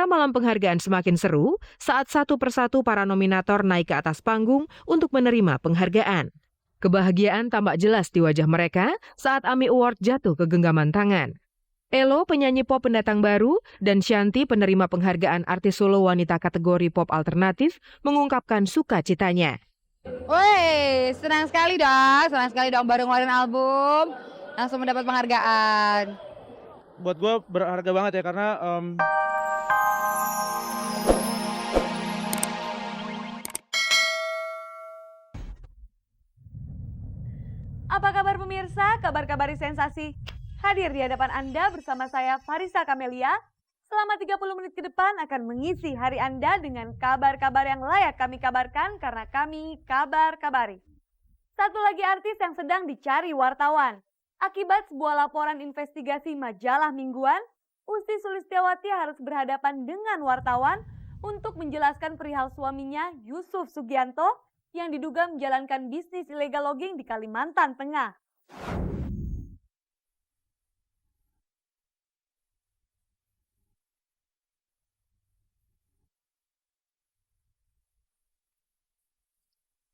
Suasana malam penghargaan semakin seru saat satu persatu para nominator naik ke atas panggung untuk menerima penghargaan. Kebahagiaan tampak jelas di wajah mereka saat AMI Award jatuh ke genggaman tangan. Elo, penyanyi pop pendatang baru, dan Shanti, penerima penghargaan artis solo wanita kategori pop alternatif, mengungkapkan sukacitanya. Woi, senang sekali dong baru ngeluarin album, langsung mendapat penghargaan. Buat gue berharga banget ya karena Apa kabar pemirsa? Kabar-kabar sensasi hadir di hadapan Anda bersama saya Farisa Kamelia. Selama 30 menit ke depan akan mengisi hari Anda dengan kabar-kabar yang layak kami kabarkan karena kami kabar-kabari. Satu lagi artis yang sedang dicari wartawan. Akibat sebuah laporan investigasi majalah mingguan, Ussy Sulistyawati harus berhadapan dengan wartawan untuk menjelaskan perihal suaminya Yusuf Sugianto yang diduga menjalankan bisnis illegal logging di Kalimantan Tengah.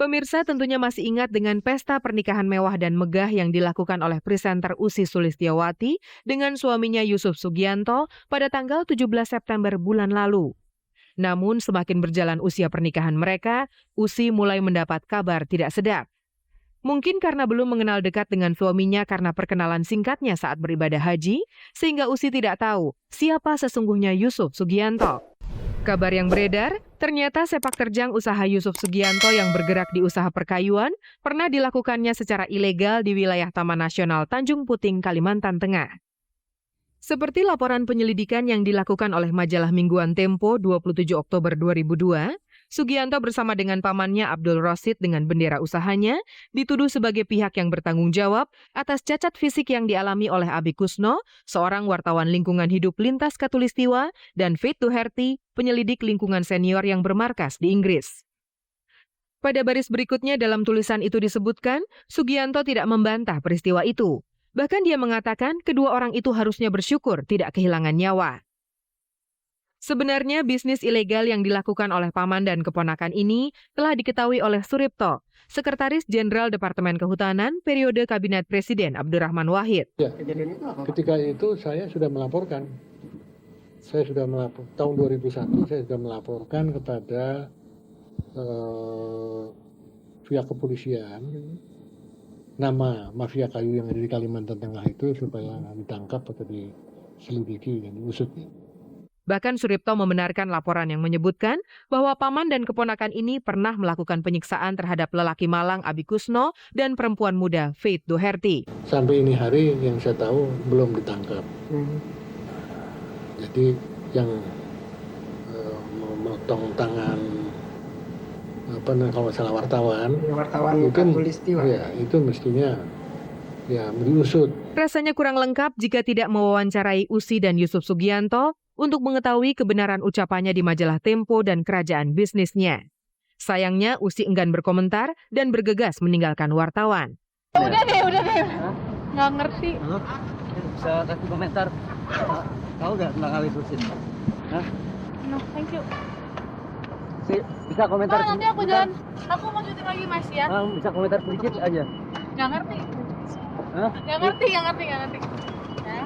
Pemirsa tentunya masih ingat dengan pesta pernikahan mewah dan megah yang dilakukan oleh presenter Ussy Sulistyawati dengan suaminya Yusuf Sugianto pada tanggal 17 September bulan lalu. Namun semakin berjalan usia pernikahan mereka, Ussy mulai mendapat kabar tidak sedap. Mungkin karena belum mengenal dekat dengan suaminya karena perkenalan singkatnya saat beribadah haji, sehingga Ussy tidak tahu siapa sesungguhnya Yusuf Sugianto. Kabar yang beredar, ternyata sepak terjang usaha Yusuf Sugianto yang bergerak di usaha perkayuan pernah dilakukannya secara ilegal di wilayah Taman Nasional Tanjung Puting, Kalimantan Tengah. Seperti laporan penyelidikan yang dilakukan oleh majalah mingguan Tempo 27 Oktober 2002, Sugianto bersama dengan pamannya Abdul Rosid dengan bendera usahanya dituduh sebagai pihak yang bertanggung jawab atas cacat fisik yang dialami oleh Abi Kusno, seorang wartawan lingkungan hidup lintas Katulistiwa, dan Faith Duherty, penyelidik lingkungan senior yang bermarkas di Inggris. Pada baris berikutnya dalam tulisan itu disebutkan, Sugianto tidak membantah peristiwa itu. Bahkan dia mengatakan kedua orang itu harusnya bersyukur tidak kehilangan nyawa. Sebenarnya bisnis ilegal yang dilakukan oleh paman dan keponakan ini telah diketahui oleh Suripto, Sekretaris Jenderal Departemen Kehutanan periode Kabinet Presiden Abdurrahman Wahid. Ya, ketika itu saya sudah melaporkan. Tahun 2001 saya sudah melaporkan kepada pihak kepolisian nama mafia kayu yang ada di Kalimantan Tengah itu supaya ditangkap atau diselidiki dan diusut. Bahkan Suripto membenarkan laporan yang menyebutkan bahwa paman dan keponakan ini pernah melakukan penyiksaan terhadap lelaki malang Abi Kusno dan perempuan muda Faith Duherty. Sampai ini hari yang saya tahu belum ditangkap. Jadi yang memotong tangan kalau salah wartawan itu, ya, itu mestinya ya diusut. Rasanya kurang lengkap jika tidak mewawancarai Ussy dan Yusuf Sugianto untuk mengetahui kebenaran ucapannya di majalah Tempo dan kerajaan bisnisnya. Sayangnya Ussy enggan berkomentar dan bergegas meninggalkan wartawan. Udah deh. Nggak ngerti. Bisa kasih komentar. Tahu nggak tentang hal itu sih? No, thank you. Bisa komentar. Nanti aku jalan. Aku mau syuting lagi Mas ya. Bisa komentar sedikit aja. Nggak ngerti. Nggak ngerti. Ya.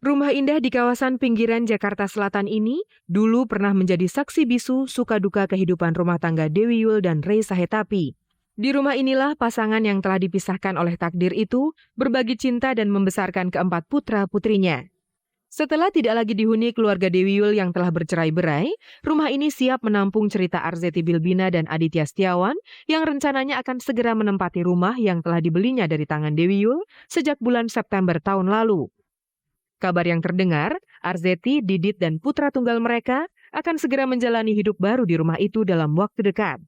Rumah indah di kawasan pinggiran Jakarta Selatan ini dulu pernah menjadi saksi bisu suka duka kehidupan rumah tangga Dewi Yull dan Ray Sahetapi. Di rumah inilah pasangan yang telah dipisahkan oleh takdir itu berbagi cinta dan membesarkan keempat putra-putrinya. Setelah tidak lagi dihuni keluarga Dewi Yull yang telah bercerai-berai, rumah ini siap menampung cerita Arzetti Bilbina dan Aditya Setiawan yang rencananya akan segera menempati rumah yang telah dibelinya dari tangan Dewi Yull sejak bulan September tahun lalu. Kabar yang terdengar, Arzetti, Didit, dan putra tunggal mereka akan segera menjalani hidup baru di rumah itu dalam waktu dekat.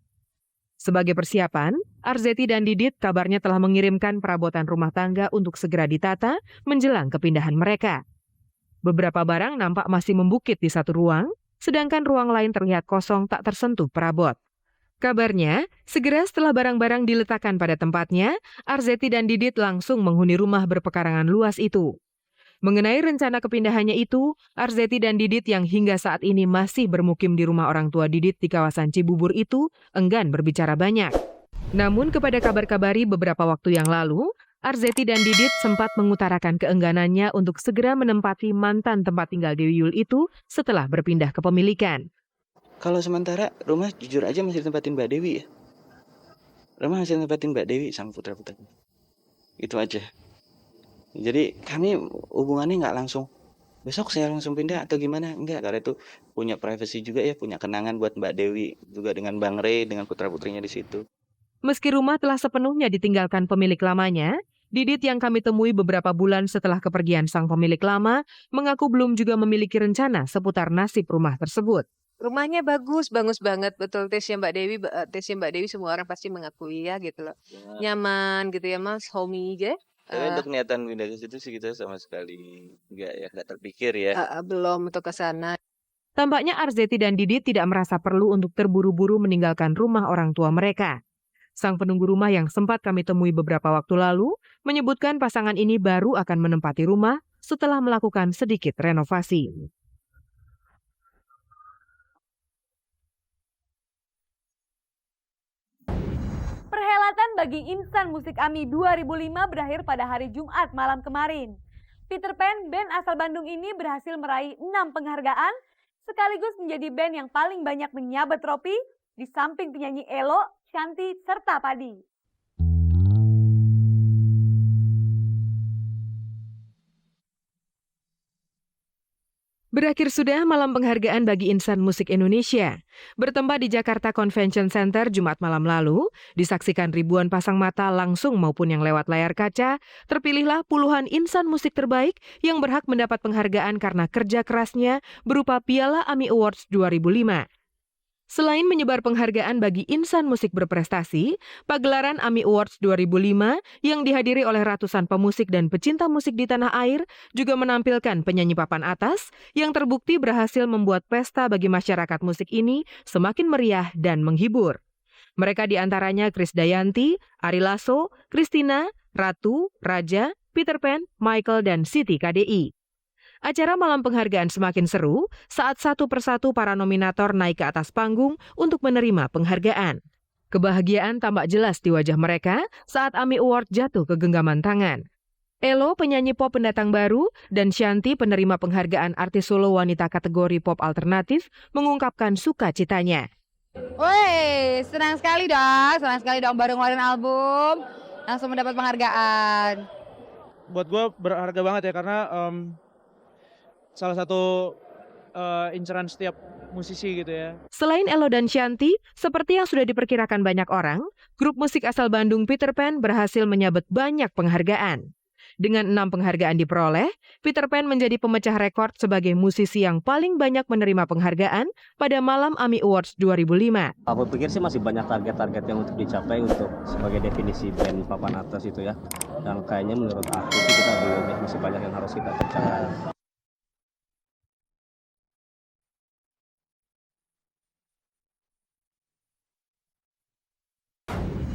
Sebagai persiapan, Arzetti dan Didit kabarnya telah mengirimkan perabotan rumah tangga untuk segera ditata menjelang kepindahan mereka. Beberapa barang nampak masih membukit di satu ruang, sedangkan ruang lain terlihat kosong tak tersentuh perabot. Kabarnya, segera setelah barang-barang diletakkan pada tempatnya, Arzetti dan Didit langsung menghuni rumah berpekarangan luas itu. Mengenai rencana kepindahannya itu, Arzetti dan Didit yang hingga saat ini masih bermukim di rumah orang tua Didit di kawasan Cibubur itu enggan berbicara banyak. Namun kepada Kabar-Kabari beberapa waktu yang lalu, Arzetti dan Didit sempat mengutarakan keengganannya untuk segera menempati mantan tempat tinggal Dewi Yull itu setelah berpindah kepemilikan. Kalau sementara rumah jujur aja masih ditempatin Mbak Dewi ya. Rumah masih ditempatin Mbak Dewi sama putra-putranya. Itu aja. Jadi kami hubungannya nggak langsung besok saya langsung pindah atau gimana, enggak, karena itu punya privacy juga ya, punya kenangan buat Mbak Dewi juga dengan Bang Rey, dengan putra-putrinya di situ. Meski rumah telah sepenuhnya ditinggalkan pemilik lamanya, Didit yang kami temui beberapa bulan setelah kepergian sang pemilik lama mengaku belum juga memiliki rencana seputar nasib rumah tersebut. Rumahnya bagus banget, betul tesnya Mbak Dewi semua orang pasti mengakui ya gitu loh. Nyaman gitu ya Mas, homey aja. Tapi untuk niatan pindah ke situ sih kita sama sekali nggak terpikir ya. Belum untuk ke sana. Tampaknya Arzetti dan Didit tidak merasa perlu untuk terburu-buru meninggalkan rumah orang tua mereka. Sang penunggu rumah yang sempat kami temui beberapa waktu lalu menyebutkan pasangan ini baru akan menempati rumah setelah melakukan sedikit renovasi. Perhelatan bagi insan musik AMI 2005 berakhir pada hari Jumat malam kemarin. Peter Pan, band asal Bandung ini berhasil meraih 6 penghargaan, sekaligus menjadi band yang paling banyak menyabet trofi, di samping penyanyi Elo, Shanty, serta Padi. Berakhir sudah malam penghargaan bagi insan musik Indonesia. Bertempat di Jakarta Convention Center Jumat malam lalu, disaksikan ribuan pasang mata langsung maupun yang lewat layar kaca, terpilihlah puluhan insan musik terbaik yang berhak mendapat penghargaan karena kerja kerasnya berupa Piala AMI Awards 2005. Selain menyebar penghargaan bagi insan musik berprestasi, pagelaran AMI Awards 2005 yang dihadiri oleh ratusan pemusik dan pecinta musik di tanah air juga menampilkan penyanyi papan atas yang terbukti berhasil membuat pesta bagi masyarakat musik ini semakin meriah dan menghibur. Mereka diantaranya Krisdayanti, Ari Lasso, Christina, Ratu, Raja, Peter Pan, Michael, dan Siti KDI. Acara malam penghargaan semakin seru saat satu persatu para nominator naik ke atas panggung untuk menerima penghargaan. Kebahagiaan tampak jelas di wajah mereka saat AMI Award jatuh ke genggaman tangan. Elo, penyanyi pop pendatang baru, dan Shanty, penerima penghargaan artis solo wanita kategori pop alternatif, mengungkapkan sukacitanya. Woi, senang sekali dong baru ngeluarin album, langsung mendapat penghargaan. Buat gue berharga banget ya karena salah satu inceran setiap musisi gitu ya. Selain Elo dan Shanty, seperti yang sudah diperkirakan banyak orang, grup musik asal Bandung Peter Pan berhasil menyabet banyak penghargaan. Dengan 6 penghargaan diperoleh, Peter Pan menjadi pemecah rekor sebagai musisi yang paling banyak menerima penghargaan pada malam AMI Awards 2005. Aku pikir sih masih banyak target-target yang untuk dicapai untuk sebagai definisi band papan atas itu ya. Dan kayaknya menurut aku sih kita belum ya, masih banyak yang harus kita kerjakan.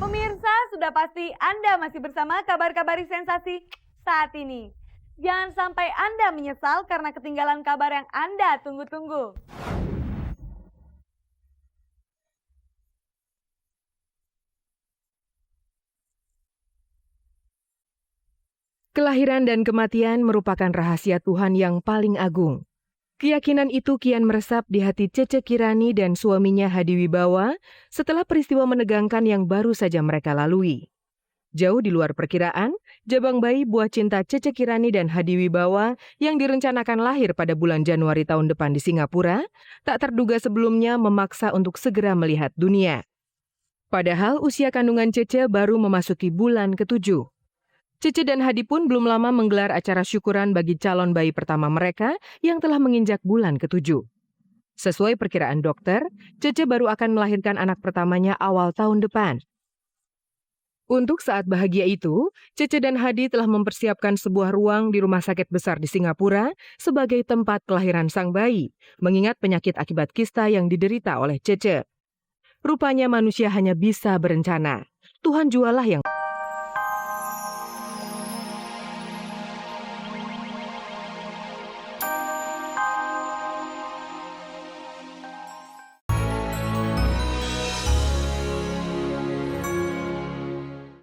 Pemirsa, sudah pasti Anda masih bersama kabar-kabari sensasi saat ini. Jangan sampai Anda menyesal karena ketinggalan kabar yang Anda tunggu-tunggu. Kelahiran dan kematian merupakan rahasia Tuhan yang paling agung. Keyakinan itu kian meresap di hati Cece Kirani dan suaminya Hadi Wibawa setelah peristiwa menegangkan yang baru saja mereka lalui. Jauh di luar perkiraan, jabang bayi buah cinta Cece Kirani dan Hadi Wibawa yang direncanakan lahir pada bulan Januari tahun depan di Singapura, tak terduga sebelumnya memaksa untuk segera melihat dunia. Padahal usia kandungan Cece baru memasuki bulan ke-7. Cece dan Hadi pun belum lama menggelar acara syukuran bagi calon bayi pertama mereka yang telah menginjak bulan ke-7. Sesuai perkiraan dokter, Cece baru akan melahirkan anak pertamanya awal tahun depan. Untuk saat bahagia itu, Cece dan Hadi telah mempersiapkan sebuah ruang di rumah sakit besar di Singapura sebagai tempat kelahiran sang bayi, mengingat penyakit akibat kista yang diderita oleh Cece. Rupanya manusia hanya bisa berencana. Tuhan jualah yang